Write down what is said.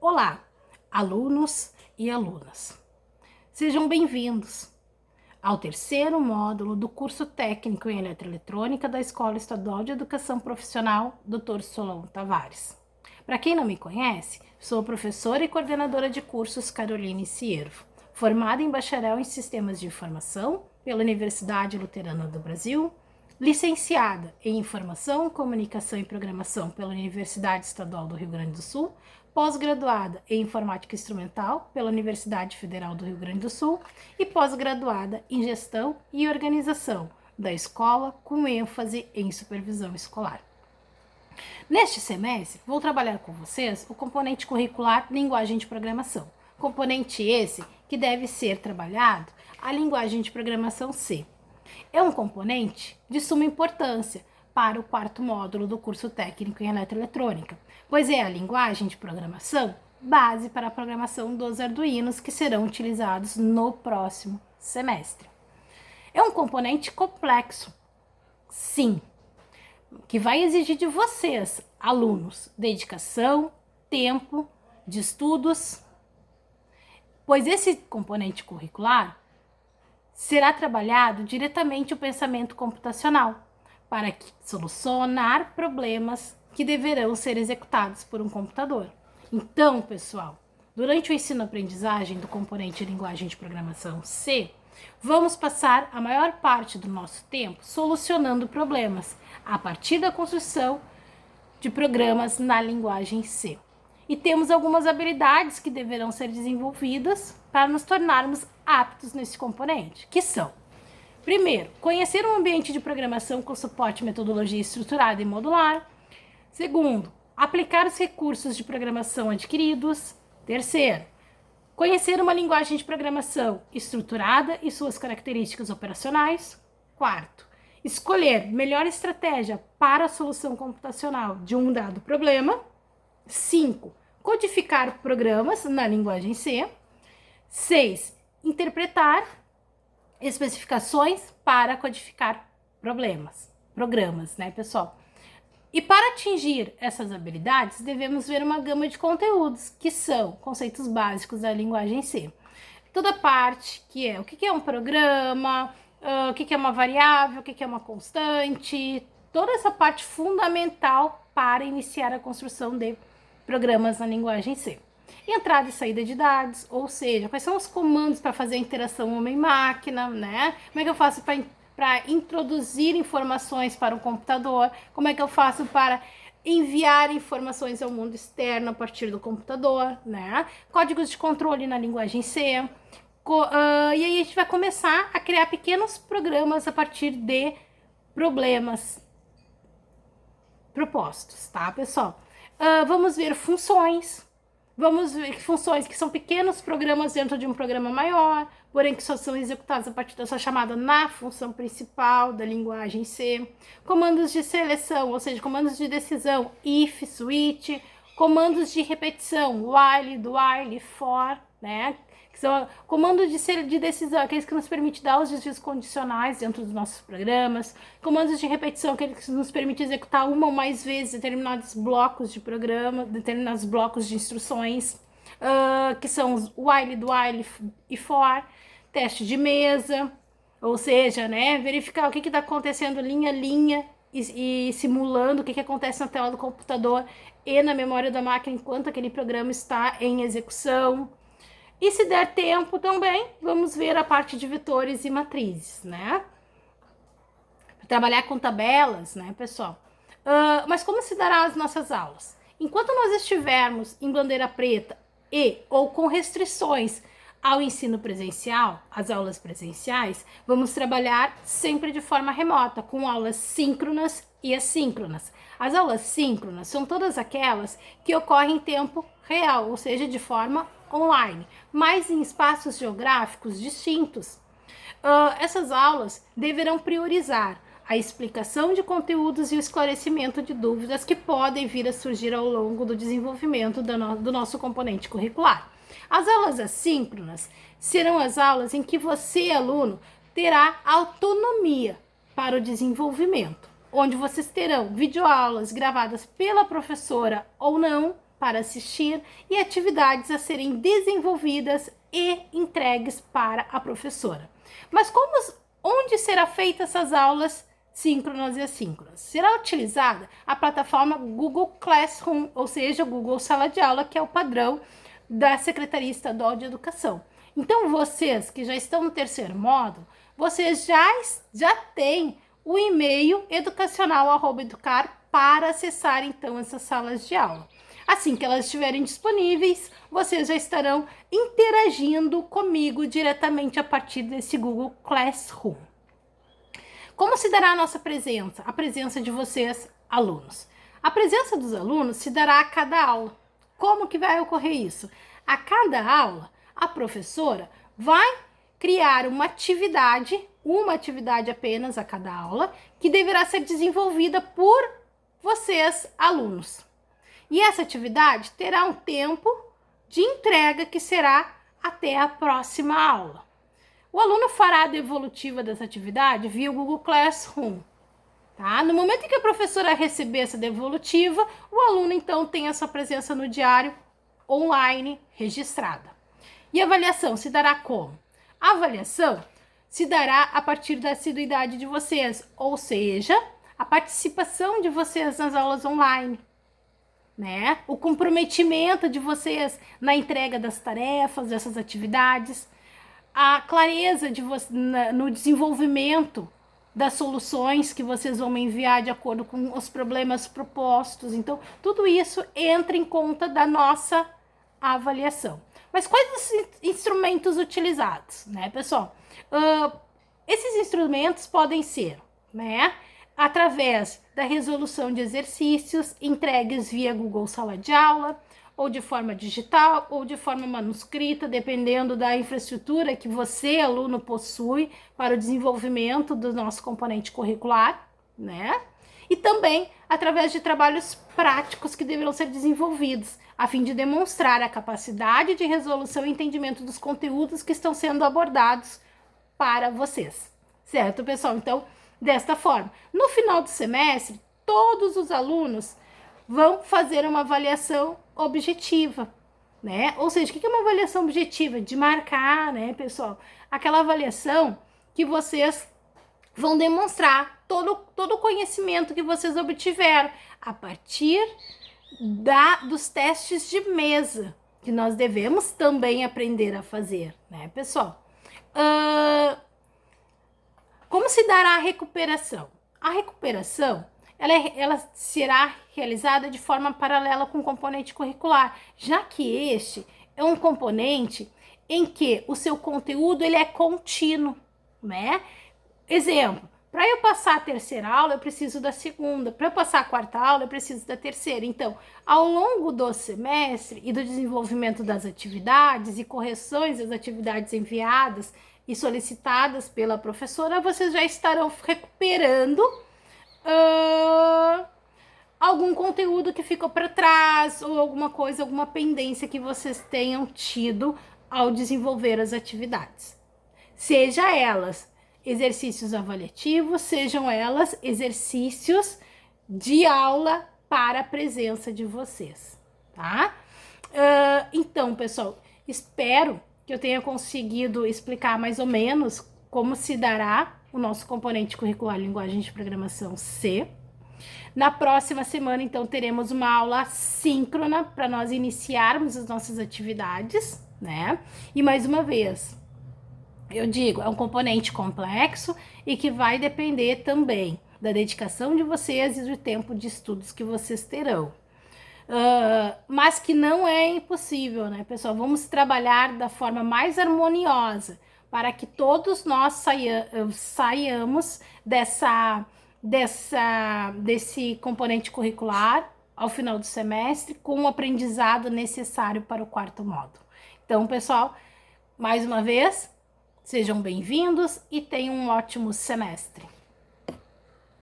Olá, alunos e alunas. Sejam bem-vindos ao terceiro módulo do curso técnico em eletroeletrônica da Escola Estadual de Educação Profissional Dr. Solon Tavares. Para quem não me conhece, sou professora e coordenadora de cursos Caroline Ciervo, formada em bacharel em Sistemas de Informação pela Universidade Luterana do Brasil, licenciada em Informação, Comunicação e Programação pela Universidade Estadual do Rio Grande do Sul, pós-graduada em Informática Instrumental pela Universidade Federal do Rio Grande do Sul e pós-graduada em Gestão e Organização da Escola, com ênfase em Supervisão Escolar. Neste semestre, vou trabalhar com vocês o componente curricular Linguagem de Programação, componente esse que deve ser trabalhado a linguagem de programação C. É um componente de suma importância para o quarto módulo do curso técnico em eletroeletrônica, pois é a linguagem de programação base para a programação dos arduinos que serão utilizados no próximo semestre. É um componente complexo, sim, que vai exigir de vocês, alunos, dedicação, tempo de estudos, pois esse componente curricular será trabalhado diretamente o pensamento computacional para solucionar problemas que deverão ser executados por um computador. Então, pessoal, durante o ensino-aprendizagem do componente linguagem de programação C, vamos passar a maior parte do nosso tempo solucionando problemas a partir da construção de programas na linguagem C. E temos algumas habilidades que deverão ser desenvolvidas para nos tornarmos aptos nesse componente, que são: primeiro, conhecer um ambiente de programação com suporte à metodologia estruturada e modular. Segundo, aplicar os recursos de programação adquiridos. Terceiro, conhecer uma linguagem de programação estruturada e suas características operacionais. Quarto, escolher melhor estratégia para a solução computacional de um dado problema. 5. Codificar programas na linguagem C. 6. Interpretar especificações para codificar programas, né, pessoal? E para atingir essas habilidades, devemos ver uma gama de conteúdos, que são conceitos básicos da linguagem C. Toda parte que é o que é um programa, o que é uma variável, o que é uma constante, toda essa parte fundamental para iniciar a construção de programas na linguagem C. Entrada e saída de dados, ou seja, quais são os comandos para fazer a interação homem-máquina, né? Como é que eu faço para introduzir informações para o computador? Como é que eu faço para enviar informações ao mundo externo a partir do computador, né? Códigos de controle na linguagem C. E aí a gente vai começar a criar pequenos programas a partir de problemas propostos, tá, pessoal? Vamos ver funções. Vamos ver funções que são pequenos programas dentro de um programa maior, porém que só são executados a partir da sua chamada na função principal da linguagem C. Comandos de seleção, ou seja, comandos de decisão, if, switch. Comandos de repetição, while, do while, for, né? Que são comandos de decisão, aqueles que nos permitem dar os desvios condicionais dentro dos nossos programas. Comandos de repetição, aqueles que nos permitem executar uma ou mais vezes determinados blocos de programa, determinados blocos de instruções, que são os while, do while e for. Teste de mesa, ou seja, né, verificar o que está acontecendo linha a linha e simulando o que acontece na tela do computador e na memória da máquina enquanto aquele programa está em execução. E se der tempo também, vamos ver a parte de vetores e matrizes, né? Trabalhar com tabelas, né, pessoal? Mas como se dará as nossas aulas? Enquanto nós estivermos em bandeira preta ou com restrições ao ensino presencial, as aulas presenciais, vamos trabalhar sempre de forma remota, com aulas síncronas e assíncronas. As aulas síncronas são todas aquelas que ocorrem em tempo real, ou seja, de forma online, mas em espaços geográficos distintos. Essas aulas deverão priorizar a explicação de conteúdos e o esclarecimento de dúvidas que podem vir a surgir ao longo do desenvolvimento do nosso componente curricular. As aulas assíncronas serão as aulas em que você, aluno, terá autonomia para o desenvolvimento, onde vocês terão videoaulas gravadas pela professora ou não, para assistir e atividades a serem desenvolvidas e entregues para a professora. Mas onde será feita essas aulas síncronas e assíncronas? Será utilizada a plataforma Google Classroom, ou seja, Google Sala de Aula, que é o padrão da Secretaria Estadual de Educação. Então, vocês que já estão no terceiro módulo, vocês já têm o e-mail educacional@educar para acessar, então, essas salas de aula. Assim que elas estiverem disponíveis, vocês já estarão interagindo comigo diretamente a partir desse Google Classroom. Como se dará a nossa presença? A presença de vocês, alunos. A presença dos alunos se dará a cada aula. Como que vai ocorrer isso? A cada aula, a professora vai criar uma atividade apenas a cada aula, que deverá ser desenvolvida por vocês, alunos. E essa atividade terá um tempo de entrega que será até a próxima aula. O aluno fará a devolutiva dessa atividade via o Google Classroom. Tá? No momento em que a professora receber essa devolutiva, o aluno então tem a sua presença no diário online registrada. E a avaliação se dará como? A avaliação se dará a partir da assiduidade de vocês, ou seja, a participação de vocês nas aulas online, né? O comprometimento de vocês na entrega das tarefas, dessas atividades, a clareza de no desenvolvimento das soluções que vocês vão me enviar de acordo com os problemas propostos. Então, tudo isso entra em conta da nossa avaliação. Mas quais os instrumentos utilizados, né, pessoal? Esses instrumentos podem ser, né, através da resolução de exercícios entregues via Google Sala de Aula, ou de forma digital, ou de forma manuscrita, dependendo da infraestrutura que você, aluno, possui para o desenvolvimento do nosso componente curricular, né? E também através de trabalhos práticos que deverão ser desenvolvidos, a fim de demonstrar a capacidade de resolução e entendimento dos conteúdos que estão sendo abordados para vocês. Certo, pessoal? Então, desta forma, no final do semestre, todos os alunos vão fazer uma avaliação objetiva, né? Ou seja, o que é uma avaliação objetiva? De marcar, né, pessoal? Aquela avaliação que vocês vão demonstrar todo o conhecimento que vocês obtiveram a partir dos testes de mesa, que nós devemos também aprender a fazer, né, pessoal? Como se dará a recuperação? A recuperação ela será realizada de forma paralela com o componente curricular, já que este é um componente em que o seu conteúdo ele é contínuo, né? Exemplo, para eu passar a terceira aula, eu preciso da segunda. Para eu passar a quarta aula, eu preciso da terceira. Então, ao longo do semestre e do desenvolvimento das atividades e correções das atividades enviadas e solicitadas pela professora, vocês já estarão recuperando algum conteúdo que ficou para trás ou alguma coisa, alguma pendência que vocês tenham tido ao desenvolver as atividades. Seja elas exercícios avaliativos, sejam elas exercícios de aula para a presença de vocês, tá? Então, pessoal, espero que eu tenha conseguido explicar mais ou menos como se dará o nosso componente curricular Linguagem de Programação C. Na próxima semana, então, teremos uma aula síncrona para nós iniciarmos as nossas atividades, né? E mais uma vez, eu digo, é um componente complexo e que vai depender também da dedicação de vocês e do tempo de estudos que vocês terão. Mas que não é impossível, né, pessoal? Vamos trabalhar da forma mais harmoniosa para que todos nós saiamos desse componente curricular ao final do semestre com o aprendizado necessário para o quarto módulo. Então, pessoal, mais uma vez, sejam bem-vindos e tenham um ótimo semestre.